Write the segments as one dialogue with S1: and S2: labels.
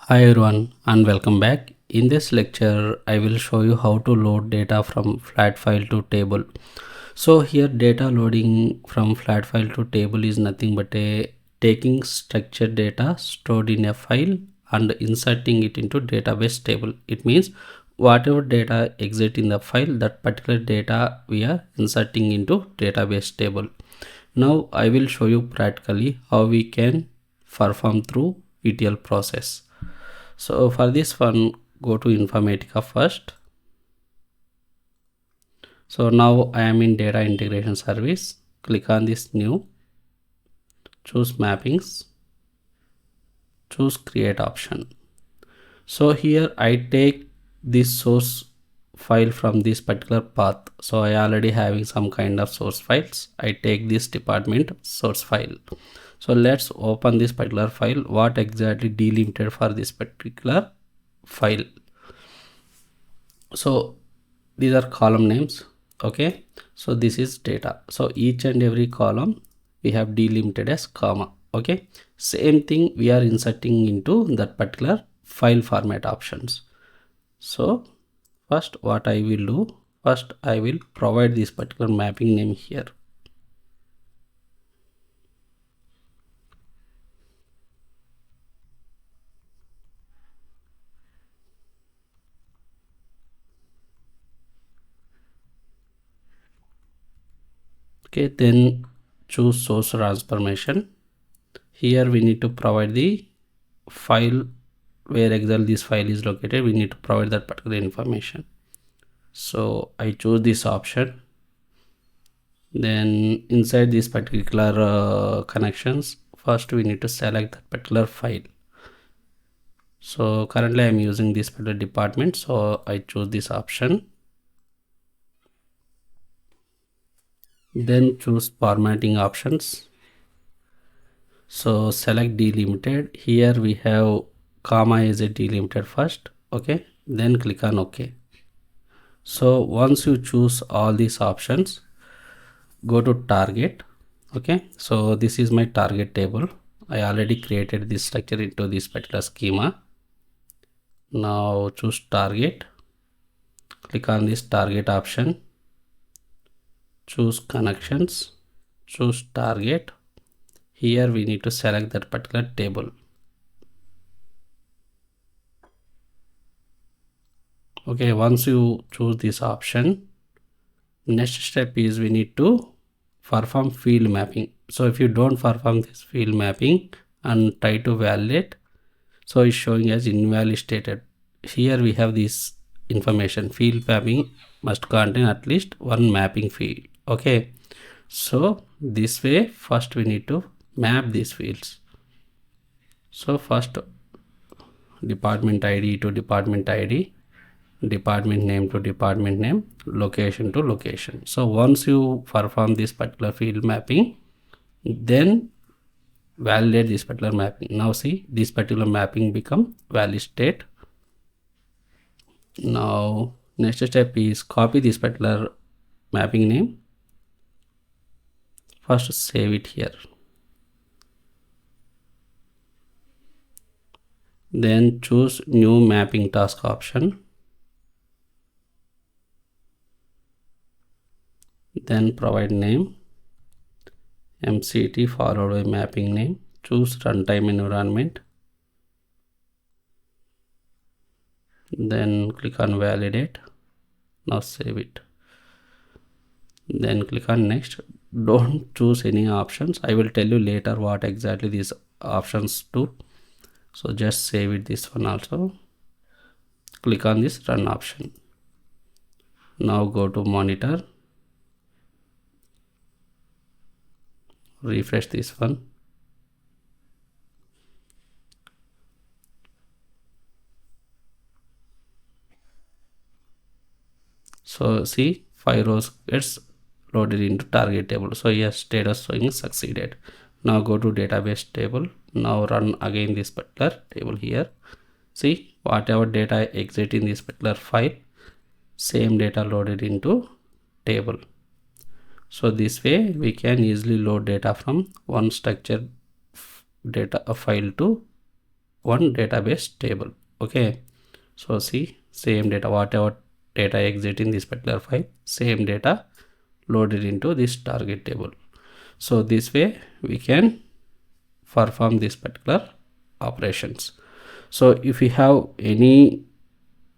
S1: Hi everyone and welcome back. In this lecture, I will show you how to load data from flat file to table. So here data loading from flat file to table is nothing but taking structured data stored in a file and inserting it into database table. It means whatever data exist in the file, that particular data we are inserting into database table. Now I will show you practically how we can perform through ETL process. So for this one, go to Informatica first. So now I am in data integration service. Click on this new, choose mappings, choose create option. So here I take this source file from this particular path. So I already having some kind of source files. I take this department source file. So let's open this particular file. What exactly delimited for this particular file? So these are column names. Okay, so this is data. So each and every column we have delimited as comma. Okay, same thing we are inserting into that particular file format options. So first what I will do, first I will provide this particular mapping name here. Okay, then choose source transformation. Here we need to provide the file where exactly this file is located. We need to provide that particular information. So I choose this option. Then inside this particular connections, first we need to select that particular file. So currently I am using this particular department, so I choose this option. Then choose formatting options. So select delimited. Here we have comma is a delimited first. Okay, then click on OK. So once you choose all these options, go to target. Okay, so this is my target table. I already created this structure into this particular schema. Now choose target, click on this target option, choose connections, choose target. Here we need to select that particular table. Okay, once you choose this option, next step is we need to perform field mapping. So if you don't perform this field mapping and try to validate, so it's showing as invalidated. Here we have this information, field mapping must contain at least one mapping field. Okay, so this way first we need to map these fields. So first department ID to department ID, department name to department name, location to location. So once you perform this particular field mapping, then validate this particular mapping. Now see, this particular mapping become valid state. Now next step is copy this particular mapping name. First save it here. Then choose new mapping task option. Then provide name, MCT followed by mapping name. Choose runtime environment. Then click on validate. Now save it. Then click on next. Don't choose any options. I will tell you later what exactly these options do. So just save it, this one also. Click on this run option. Now go to monitor. Refresh this one. So see, 5 rows gets loaded into target table. So yes, status showing succeeded. Now go to database table. Now run again this particular table here. See, whatever data exit in this particular file, same data loaded into table. So this way we can easily load data from one structured data file to one database table. Okay, so see, same data, whatever data exit in this particular file, same data loaded into this target table. So this way we can perform this particular operations. So if you have any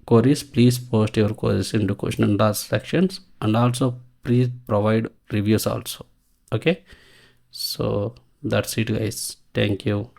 S1: queries, please post your queries into question and answer sections, and also please provide reviews also. Okay, so that's it guys, thank you.